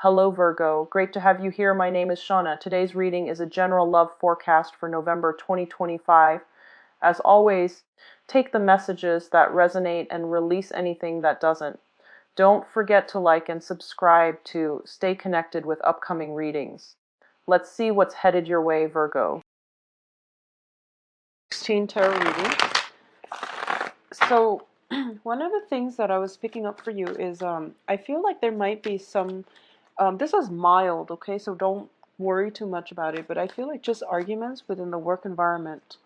Hello Virgo, great to have you here. My name is Shauna. Today's reading is a general love forecast for November 2025. As always, take the messages that resonate and release anything that doesn't. Don't forget to like and subscribe to stay connected with upcoming readings. Let's see what's headed your way, Virgo. 16 tarot reading. So, one of the things that I was picking up for you is I feel like there might be some, this is mild, okay, so don't worry too much about it, but I feel like just arguments within the work environment.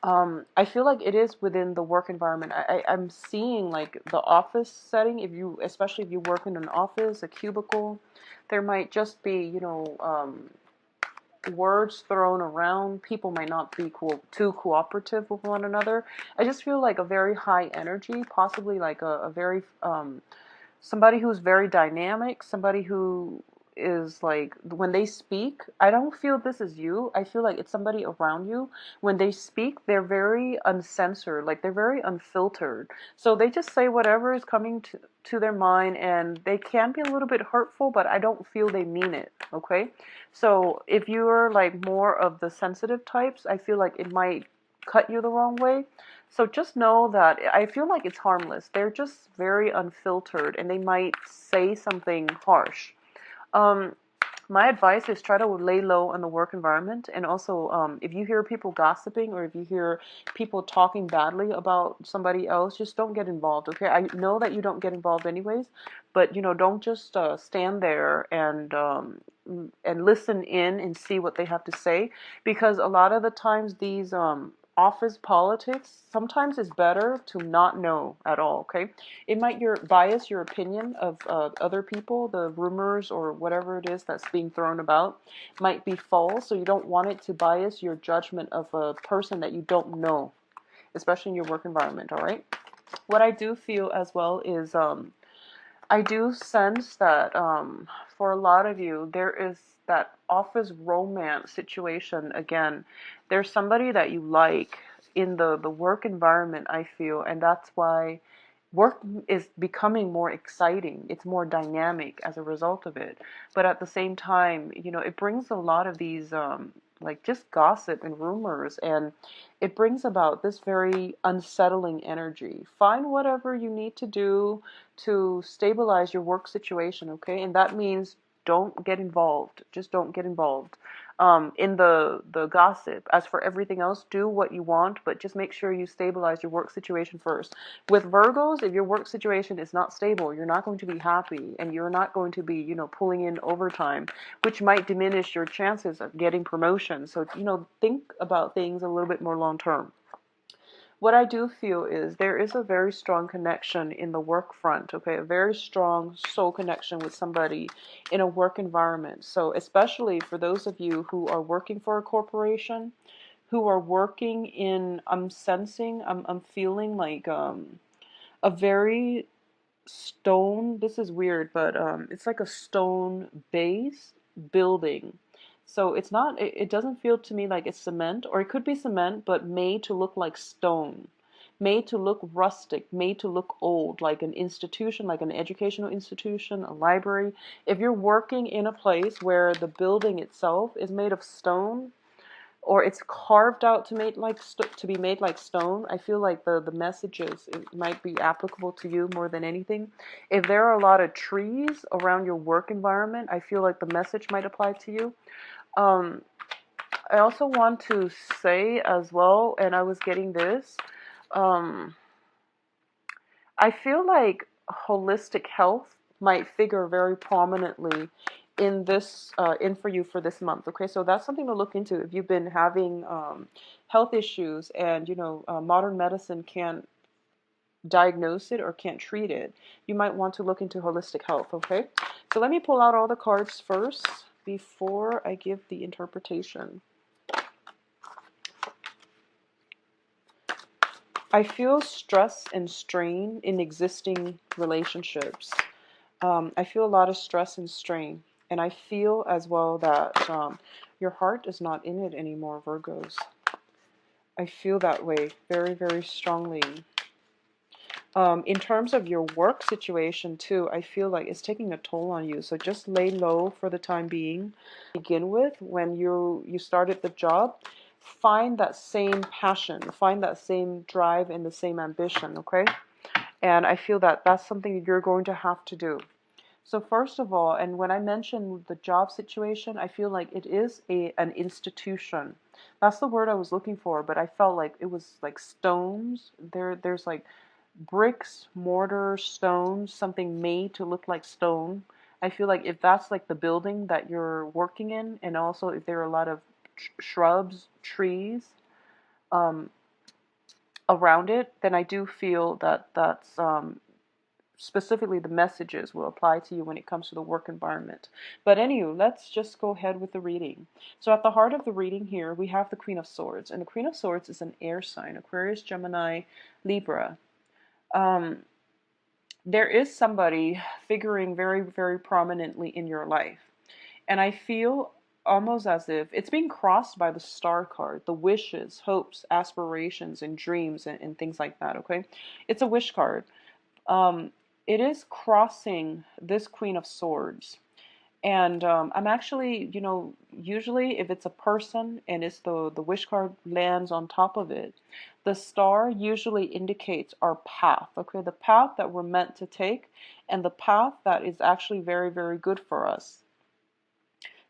I feel like it is within the work environment. I'm seeing like the office setting, especially if you work in an office, a cubicle, there might just be, words thrown around. People might not be too cooperative with one another. I just feel like a very high energy, possibly like a very somebody who's very dynamic, somebody who is like, when they speak, I don't feel this is you. I feel like it's somebody around you. When they speak, they're very uncensored, like they're very unfiltered. So they just say whatever is coming to their mind, and they can be a little bit hurtful, but I don't feel they mean it, okay? So if you're like more of the sensitive types, I feel like it might cut you the wrong way. So just know that I feel like it's harmless. They're just very unfiltered, and they might say something harsh. My advice is try to lay low on the work environment. And also, if you hear people gossiping or if you hear people talking badly about somebody else, just don't get involved, okay? I know that you don't get involved anyways, but, don't just stand there and listen in and see what they have to say, because a lot of the times these office politics, sometimes it's better to not know at all, okay? It might bias your opinion of other people. The rumors or whatever it is that's being thrown about might be false, so you don't want it to bias your judgment of a person that you don't know, especially in your work environment, all right? What I do feel as well is I do sense that for a lot of you, there is that office romance situation again. There's somebody that you like in the work environment, I feel, and that's why work is becoming more exciting. It's more dynamic as a result of it. But at the same time, it brings a lot of these like just gossip and rumors, and it brings about this very unsettling energy. Find whatever you need to do to stabilize your work situation, okay? And that means don't get involved. Just don't get involved in the gossip. As for everything else, do what you want, but just make sure you stabilize your work situation first. With Virgos, if your work situation is not stable, you're not going to be happy, and you're not going to be, pulling in overtime, which might diminish your chances of getting promotion. So, think about things a little bit more long term. What I do feel is there is a very strong connection in the work front, okay? A very strong soul connection with somebody in a work environment. So especially for those of you who are working for a corporation, who are working in, I'm sensing, I'm feeling like a very stone, this is weird, but it's like a stone base building. So it's not, it doesn't feel to me like it's cement, or it could be cement, but made to look like stone, made to look rustic, made to look old, like an institution, like an educational institution, a library. If you're working in a place where the building itself is made of stone, or it's carved out to be made like stone, I feel like the messages, it might be applicable to you more than anything. If there are a lot of trees around your work environment, I feel like the message might apply to you. Um, I also want to say as well, and I was getting this, um, I feel like holistic health might figure very prominently in this in for you for this month. Okay, so that's something to look into if you've been having health issues, and modern medicine can't diagnose it or can't treat it. You might want to look into holistic health. Okay, so let me pull out all the cards first before I give the interpretation. I feel stress and strain in existing relationships. I feel a lot of stress and strain. And I feel as well that your heart is not in it anymore, Virgos. I feel that way very, very strongly. In terms of your work situation too, I feel like it's taking a toll on you. So just lay low for the time being. Begin with, when you started the job, find that same passion, find that same drive and the same ambition, okay? And I feel that that's something that you're going to have to do. So first of all, and when I mentioned the job situation, I feel like it is an institution. That's the word I was looking for, but I felt like it was like stones. There's like bricks, mortar, stones, something made to look like stone. I feel like if that's like the building that you're working in, and also if there are a lot of shrubs, trees um, around it, then I do feel that that's specifically the messages will apply to you when it comes to the work environment. But anyway, let's just go ahead with the reading. So at the heart of the reading here, we have the Queen of Swords. And the Queen of Swords is an air sign, Aquarius, Gemini, Libra. Um, there is somebody figuring very, very prominently in your life. And I feel almost as if it's being crossed by the star card, the wishes, hopes, aspirations, and dreams, and things like that, okay? It's a wish card. Um, it is crossing this Queen of Swords. And I'm actually, usually if it's a person and it's the wish card lands on top of it, the star usually indicates our path, okay? The path that we're meant to take and the path that is actually very, very good for us.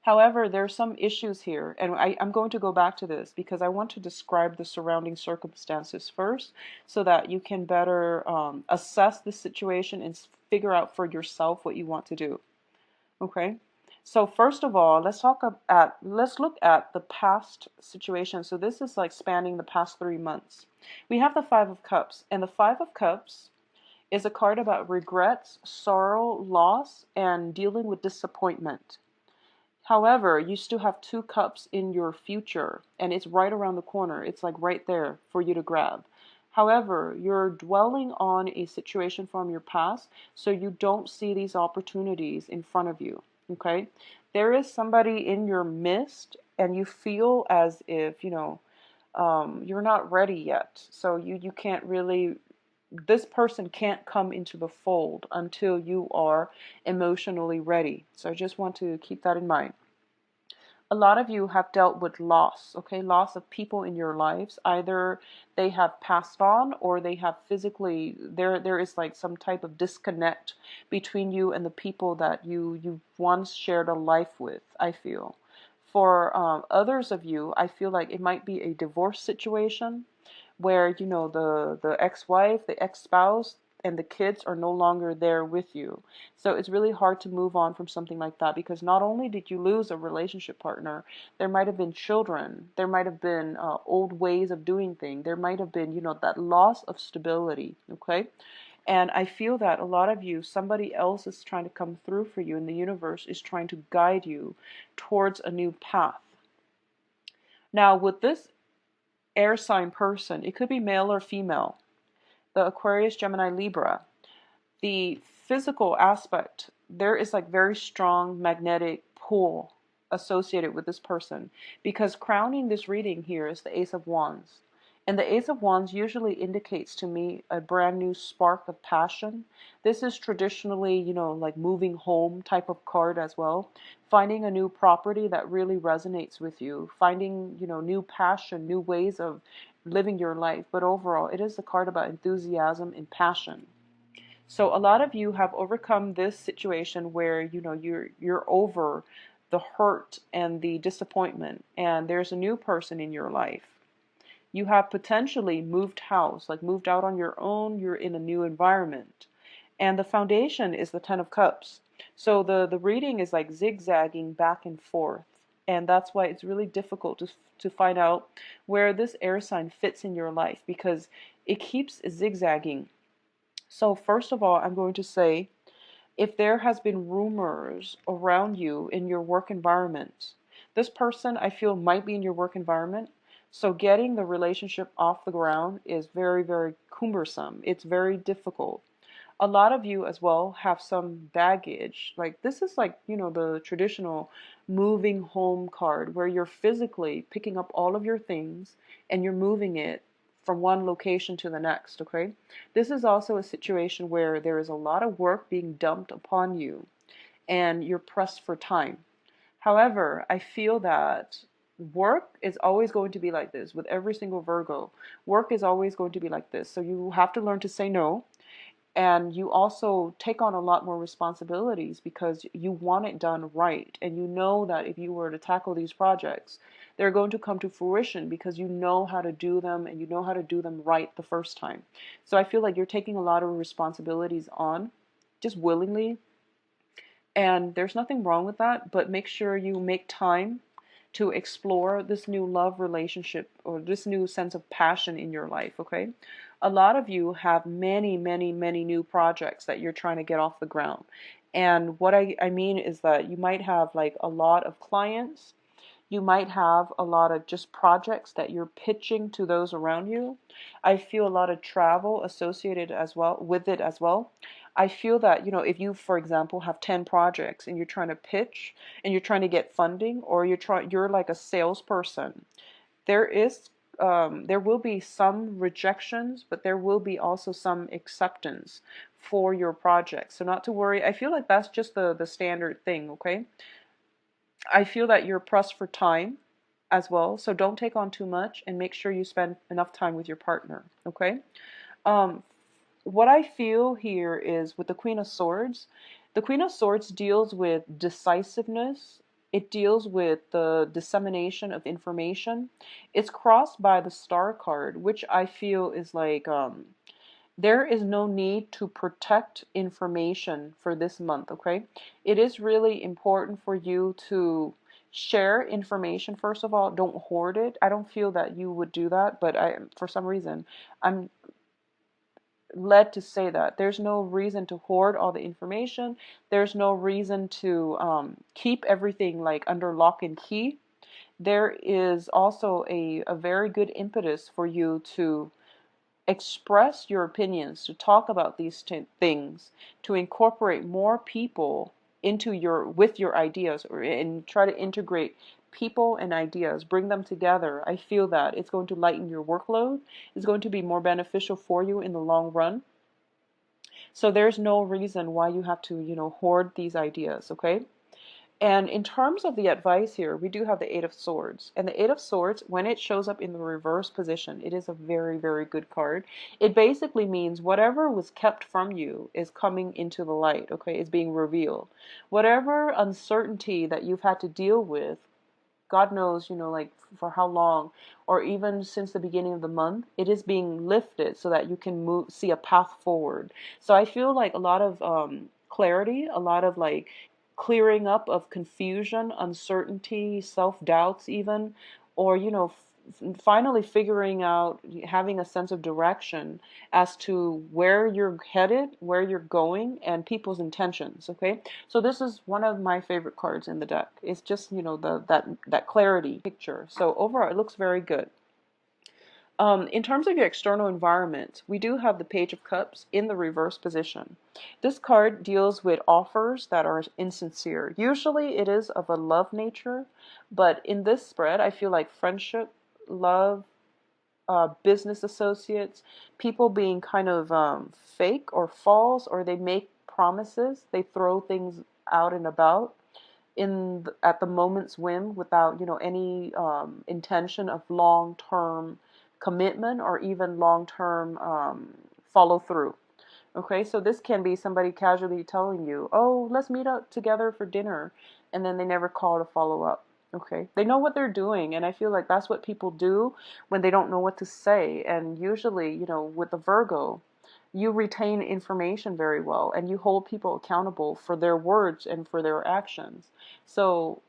However, there are some issues here, and I'm going to go back to this because I want to describe the surrounding circumstances first so that you can better assess the situation and figure out for yourself what you want to do. Okay? So first of all, let's look at the past situation. So this is like spanning the past 3 months. We have the Five of Cups, and the Five of Cups is a card about regrets, sorrow, loss, and dealing with disappointment. However, you still have two cups in your future, and it's right around the corner. It's like right there for you to grab. However, you're dwelling on a situation from your past, so you don't see these opportunities in front of you. Okay? There is somebody in your midst, and you feel as if, you're not ready yet. So you can't really, this person can't come into the fold until you are emotionally ready. So I just want to keep that in mind. A lot of you have dealt with loss, okay? Loss of people in your lives. Either they have passed on or they have physically, there is like some type of disconnect between you and the people that you once shared a life with, I feel. For others of you, I feel like it might be a divorce situation where, the ex-wife, the ex-spouse, and the kids are no longer there with you. So it's really hard to move on from something like that because not only did you lose a relationship partner, there might have been children, there might have been old ways of doing things, there might have been, that loss of stability, okay? And I feel that a lot of you, somebody else is trying to come through for you, and the universe is trying to guide you towards a new path. Now, with this air sign person, it could be male or female, the Aquarius, Gemini, Libra, the physical aspect, there is like very strong magnetic pull associated with this person because crowning this reading here is the Ace of Wands. And the Ace of Wands usually indicates to me a brand new spark of passion. This is traditionally, like moving home type of card as well. Finding a new property that really resonates with you. Finding, new passion, new ways of living your life. But overall, it is a card about enthusiasm and passion. So a lot of you have overcome this situation where, you're over the hurt and the disappointment, and there's a new person in your life. You have potentially moved house, like moved out on your own, you're in a new environment. And the foundation is the Ten of Cups. So the reading is like zigzagging back and forth. And that's why it's really difficult to find out where this air sign fits in your life because it keeps zigzagging. So first of all, I'm going to say, if there has been rumors around you in your work environment, this person I feel might be in your work environment. So getting the relationship off the ground is very, very cumbersome. It's very difficult. A lot of you as well have some baggage. Like this is like, the traditional moving home card where you're physically picking up all of your things and you're moving it from one location to the next, okay? This is also a situation where there is a lot of work being dumped upon you and you're pressed for time. However, I feel that work is always going to be like this with every single Virgo. Work is always going to be like this. So you have to learn to say no. And you also take on a lot more responsibilities because you want it done right. And you know that if you were to tackle these projects, they're going to come to fruition because you know how to do them and you know how to do them right the first time. So I feel like you're taking a lot of responsibilities on just willingly, and there's nothing wrong with that, but make sure you make time to explore this new love relationship or this new sense of passion in your life, okay? A lot of you have many, many, many new projects that you're trying to get off the ground. And what I mean is that you might have like a lot of clients, you might have a lot of just projects that you're pitching to those around you. I feel a lot of travel associated as well with it as well. I feel that, if you, for example, have 10 projects and you're trying to pitch and you're trying to get funding, or you're like a salesperson, there will be some rejections, but there will be also some acceptance for your project. So not to worry. I feel like that's just the standard thing, okay? I feel that you're pressed for time as well, so don't take on too much and make sure you spend enough time with your partner, okay? Um, what I feel here is with the Queen of Swords, the Queen of Swords deals with decisiveness. It deals with the dissemination of information. It's crossed by the Star card, which I feel is like there is no need to protect information for this month, okay? It is really important for you to share information. First of all, don't hoard it. I don't feel that you would do that, but for some reason, I'm led to say that. There's no reason to hoard all the information. There's no reason to keep everything like under lock and key. There is also a very good impetus for you to express your opinions, to talk about these things, to incorporate more people into with your ideas, and try to integrate people and ideas, bring them together. I feel that it's going to lighten your workload. It's going to be more beneficial for you in the long run. So there's no reason why you have to, hoard these ideas, okay? And in terms of the advice here, we do have the Eight of Swords. And the Eight of Swords, when it shows up in the reverse position, it is a very, very good card. It basically means whatever was kept from you is coming into the light, okay? It's being revealed. Whatever uncertainty that you've had to deal with, God knows, like for how long, or even since the beginning of the month, it is being lifted so that you can see a path forward. So I feel like a lot of clarity, a lot of like clearing up of confusion, uncertainty, self-doubts even, or, finally figuring out, having a sense of direction as to where you're headed, where you're going, and people's intentions, okay? So this is one of my favorite cards in the deck. It's just, that clarity picture. So overall, it looks very good. In terms of your external environment, we do have the Page of Cups in the reverse position. This card deals with offers that are insincere. Usually it is of a love nature, but in this spread, I feel like friendship, love, business associates, people being kind of fake or false, or they make promises, they throw things out and about at the moment's whim without any intention of long-term commitment or even long-term follow through. Okay, so this can be somebody casually telling you, oh, let's meet up together for dinner, and then they never call to follow up. Okay, they know what they're doing, and I feel like that's what people do when they don't know what to say. And usually, with the Virgo, you retain information very well and you hold people accountable for their words and for their actions. So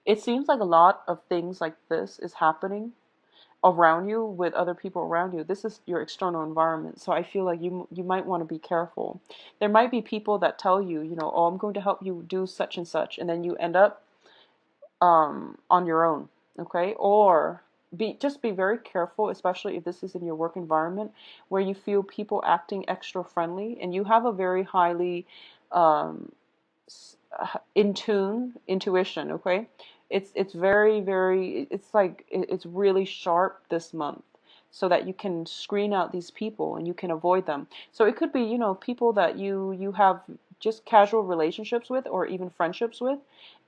it seems like a lot of things like this is happening around you with other people around you. This is your external environment. So I feel like you might want to be careful. There might be people that tell you, oh, I'm going to help you do such and such, and then you end up on your own, okay? Or just be very careful, especially if this is in your work environment where you feel people acting extra friendly and you have a very highly in tune intuition, okay? It's very, very, it's like it's really sharp this month. so that you can screen out these people and you can avoid them. So it could be, people that you have just casual relationships with or even friendships with,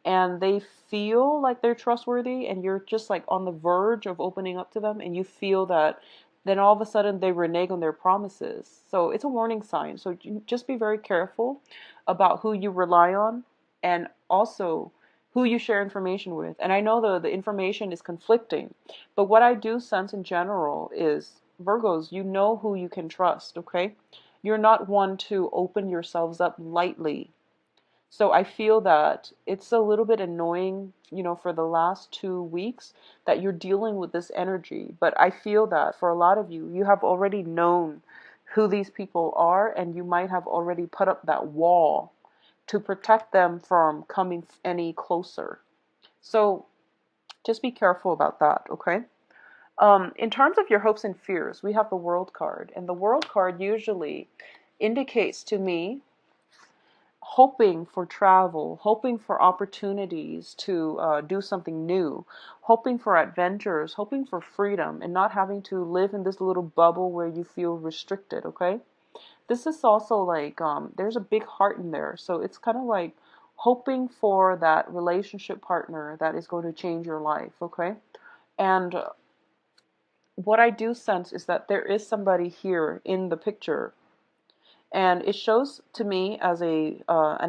and they feel like they're trustworthy and you're just like on the verge of opening up to them, and you feel that then all of a sudden they renege on their promises. So it's a warning sign. So just be very careful about who you rely on, and also who you share information with. And I know the information is conflicting, but what I do sense in general is, Virgos, you know who you can trust, okay? You're not one to open yourselves up lightly. So I feel that it's a little bit annoying, for the last 2 weeks that you're dealing with this energy. But I feel that for a lot of you, you have already known who these people are, and you might have already put up that wall to protect them from coming any closer. So just be careful about that, okay? In terms of your hopes and fears, we have the World card, and the World card usually indicates to me hoping for travel, hoping for opportunities to do something new, hoping for adventures, hoping for freedom, and not having to live in this little bubble where you feel restricted, okay? This is also like, there's a big heart in there. So it's kind of like hoping for that relationship partner that is going to change your life, okay? And what I do sense is that there is somebody here in the picture, and it shows to me as an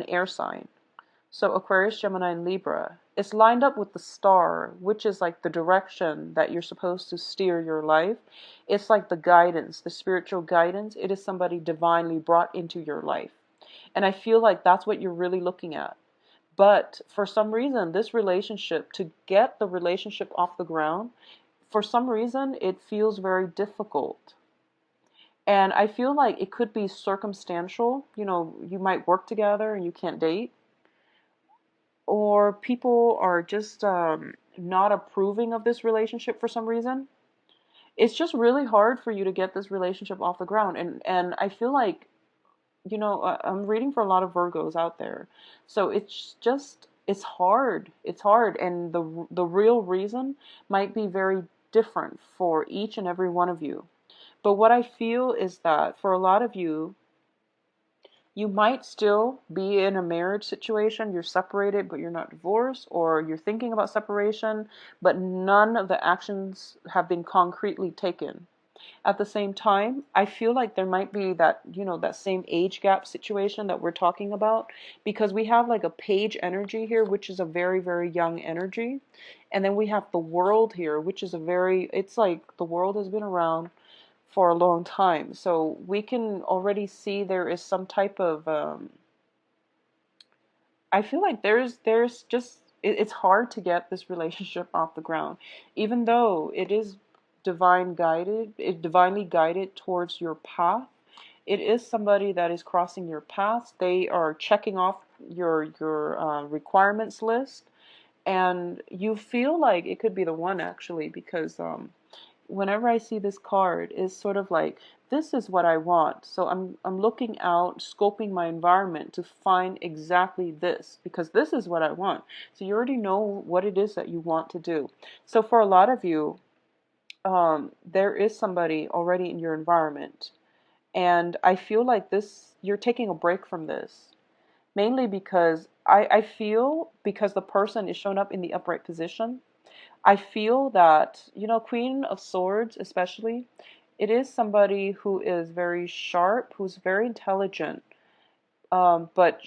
air sign. So Aquarius, Gemini, and Libra. It's lined up with the star, which is like the direction that you're supposed to steer your life. It's like the guidance, the spiritual guidance. It is somebody divinely brought into your life. And I feel like that's what you're really looking at. But for some reason, this relationship, to get the relationship off the ground, for some reason, it feels very difficult. And I feel like it could be circumstantial. You might work together and you can't date, or people are just not approving of this relationship for some reason. It's just really hard for you to get this relationship off the ground. And I feel like, I'm reading for a lot of Virgos out there. So it's hard. It's hard. And the real reason might be very different for each and every one of you. But what I feel is that for a lot of you, you might still be in a marriage situation. You're separated, but you're not divorced, or you're thinking about separation, but none of the actions have been concretely taken. At the same time, I feel like there might be that, that same age gap situation that we're talking about, because we have like a page energy here, which is a very, very young energy. And then we have the world here, which is it's like the world has been around for a long time. So we can already see there is some type of, I feel like there's just, it's hard to get this relationship off the ground, even though it is divinely guided towards your path. It is somebody that is crossing your path. They are checking off your requirements list, and you feel like it could be the one, actually, because whenever I see this card, is sort of like, this is what I want. So I'm looking out, scoping my environment to find exactly this, because this is what I want. So you already know what it is that you want to do. So for a lot of you, there is somebody already in your environment, and I feel like you're taking a break from this, mainly because I feel, because the person is shown up in the upright position, I feel that, Queen of Swords especially, it is somebody who is very sharp, who's very intelligent, but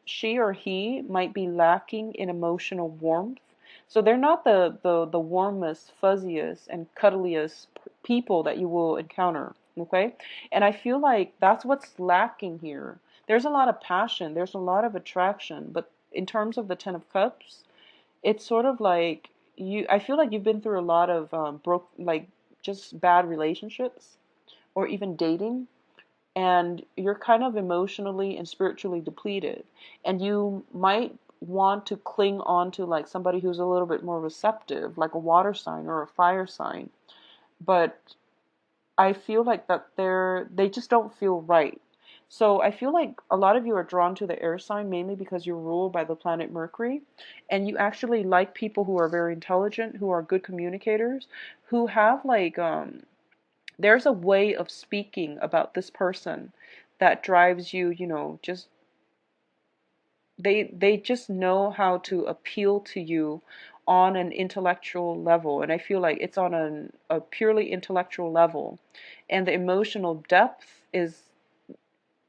she or he might be lacking in emotional warmth. So they're not the warmest, fuzziest, and cuddliest people that you will encounter, okay? And I feel like that's what's lacking here. There's a lot of passion, there's a lot of attraction, but in terms of the Ten of Cups, it's sort of like I feel like you've been through a lot of just bad relationships, or even dating, and you're kind of emotionally and spiritually depleted, and you might want to cling on to like somebody who's a little bit more receptive, like a water sign or a fire sign, but I feel like that they just don't feel right. So I feel like a lot of you are drawn to the air sign mainly because you're ruled by the planet Mercury, and you actually like people who are very intelligent, who are good communicators, who have like There's a way of speaking about this person that drives you, just they just know how to appeal to you on an intellectual level, and I feel like it's on a purely intellectual level, and the emotional depth is,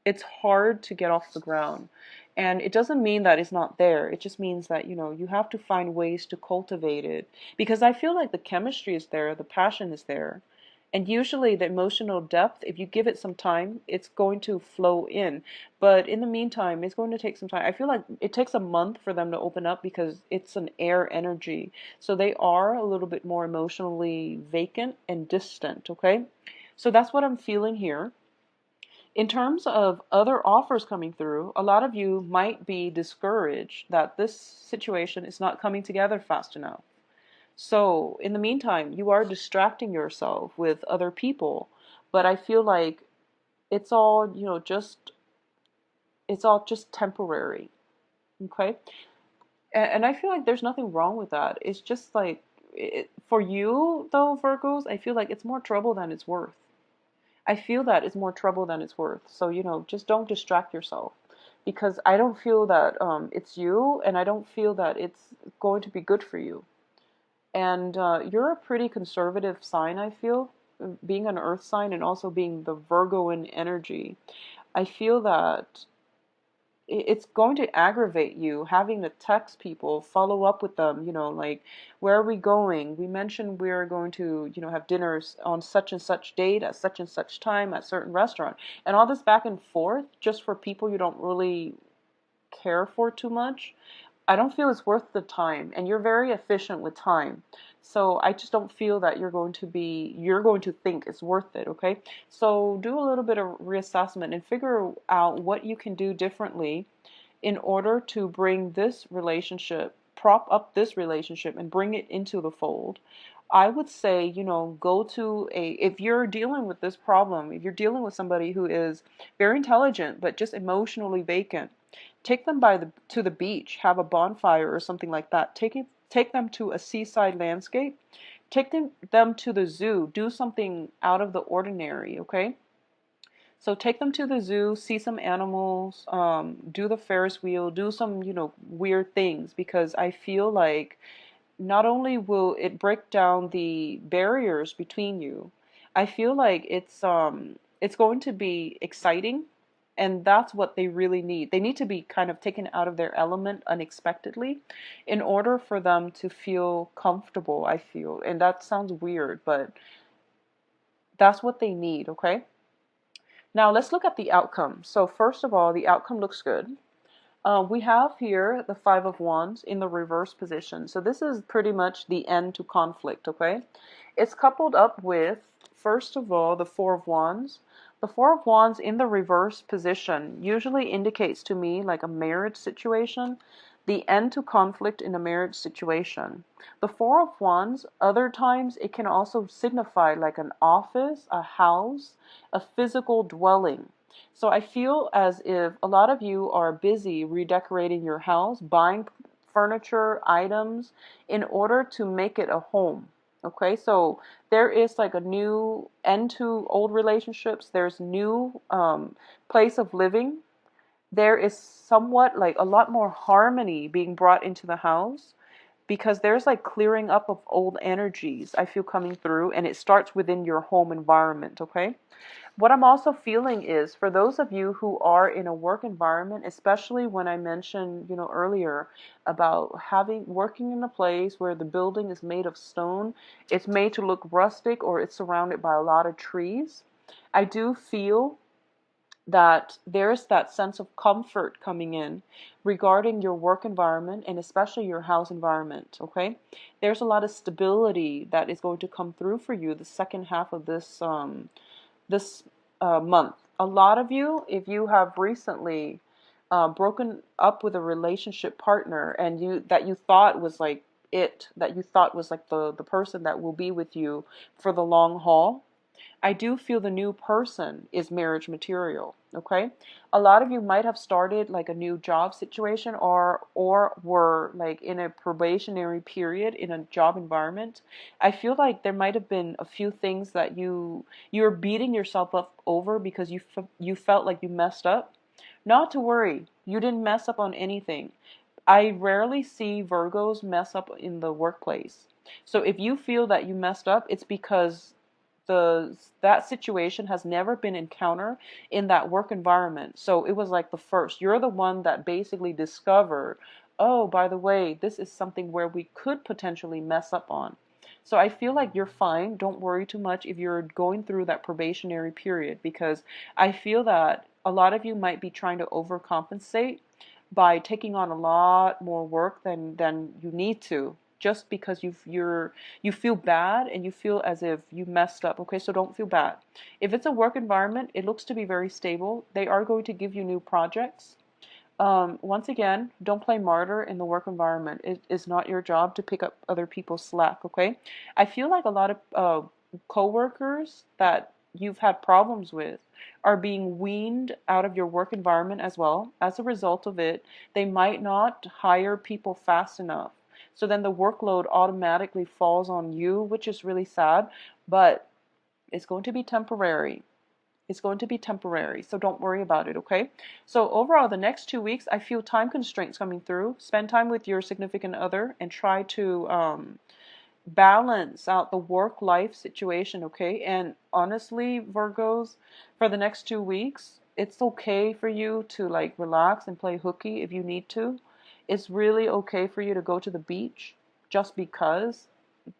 it's hard to get off the ground. And it doesn't mean that it's not there. It just means that, you have to find ways to cultivate it. Because I feel like the chemistry is there, the passion is there. And usually the emotional depth, if you give it some time, it's going to flow in. But in the meantime, it's going to take some time. I feel like it takes a month for them to open up because it's an air energy. So they are a little bit more emotionally vacant and distant, okay? So that's what I'm feeling here. In terms of other offers coming through, a lot of you might be discouraged that this situation is not coming together fast enough. So, in the meantime, you are distracting yourself with other people, but I feel like it's all, it's all just temporary. Okay? And I feel like there's nothing wrong with that. It's just like, for you, though, Virgos, I feel like it's more trouble than it's worth. I feel that it's more trouble than it's worth. So, just don't distract yourself, because I don't feel that it's you, and I don't feel that it's going to be good for you. And you're a pretty conservative sign, I feel, being an earth sign and also being the Virgoan energy. I feel that it's going to aggravate you having to text people, follow up with them, like, where are we going? We mentioned we're going to, have dinners on such and such date at such and such time at certain restaurant. And all this back and forth just for people you don't really care for too much. I don't feel it's worth the time, and you're very efficient with time. So I just don't feel that you're going to think it's worth it, okay? So do a little bit of reassessment and figure out what you can do differently in order to bring this relationship, prop up this relationship and bring it into the fold. I would say, go to if you're dealing with this problem, if you're dealing with somebody who is very intelligent but just emotionally vacant, take them to the beach, have a bonfire or something like that. Take them to a seaside landscape. Take them to the zoo. Do something out of the ordinary, okay? So take them to the zoo, see some animals, do the Ferris wheel, do some, weird things, because I feel like not only will it break down the barriers between you, I feel like it's going to be exciting, and that's what they really need. They need to be kind of taken out of their element unexpectedly in order for them to feel comfortable, I feel. And that sounds weird, but that's what they need, okay? Now let's look at the outcome. So first of all, the outcome looks good. We have here the Five of Wands in the reverse position. So this is pretty much the end to conflict, okay? It's coupled up with, first of all, the Four of Wands. The Four of Wands in the reverse position usually indicates to me like a marriage situation, the end to conflict in a marriage situation. The Four of Wands, other times it can also signify like an office, a house, a physical dwelling. So I feel as if a lot of you are busy redecorating your house, buying furniture, items in order to make it a home. Okay, so there is like a new end to old relationships. There's new place of living. There is somewhat like a lot more harmony being brought into the house, because there's like clearing up of old energies I feel coming through, and it starts within your home environment, okay? What I'm also feeling is, for those of you who are in a work environment, especially when I mentioned, earlier about working in a place where the building is made of stone, it's made to look rustic, or it's surrounded by a lot of trees. I do feel that there's that sense of comfort coming in regarding your work environment, and especially your house environment, okay? There's a lot of stability that is going to come through for you the second half of this month. A lot of you, if you have recently broken up with a relationship partner, and you thought was like that you thought was like the person that will be with you for the long haul, I do feel the new person is marriage material, okay? A lot of you might have started like a new job situation, or were like in a probationary period in a job environment. I feel like there might have been a few things that you're beating yourself up over because you felt like you messed up. Not to worry, you didn't mess up on anything. I rarely see Virgos mess up in the workplace. So if you feel that you messed up, it's because that situation has never been encountered in that work environment. So it was like the first. You're the one that basically discovered, oh, by the way, this is something where we could potentially mess up on. So I feel like you're fine. Don't worry too much if you're going through that probationary period, because I feel that a lot of you might be trying to overcompensate by taking on a lot more work than you need to, just because you feel bad and you feel as if you messed up. Okay, so don't feel bad. If it's a work environment, it looks to be very stable. They are going to give you new projects. Once again, don't play martyr in the work environment. It is not your job to pick up other people's slack, okay? I feel like a lot of coworkers that you've had problems with are being weaned out of your work environment as well. As a result of it, they might not hire people fast enough. So then the workload automatically falls on you, which is really sad, but it's going to be temporary. It's going to be temporary, so don't worry about it, okay? So overall, the next 2 weeks, I feel time constraints coming through. Spend time with your significant other and try to balance out the work-life situation, okay? And honestly, Virgos, for the next 2 weeks, it's okay for you to like relax and play hooky if you need to. It's really okay for you to go to the beach just because.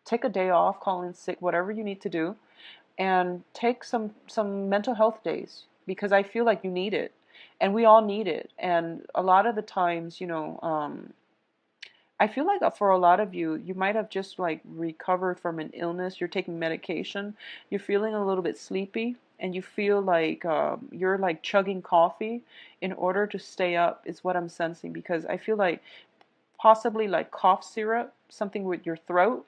Take a day off, call in sick, whatever you need to do, and take some mental health days, because I feel like you need it, and we all need it. And a lot of the times, I feel like for a lot of you, you might have just like recovered from an illness. You're taking medication. You're feeling a little bit sleepy, and you feel like you're like chugging coffee in order to stay up. Is what I'm sensing, because I feel like possibly like cough syrup, something with your throat,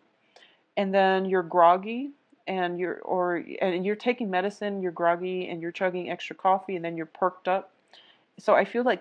and then you're groggy, and you're taking medicine, you're groggy, and you're chugging extra coffee, and then you're perked up. So I feel like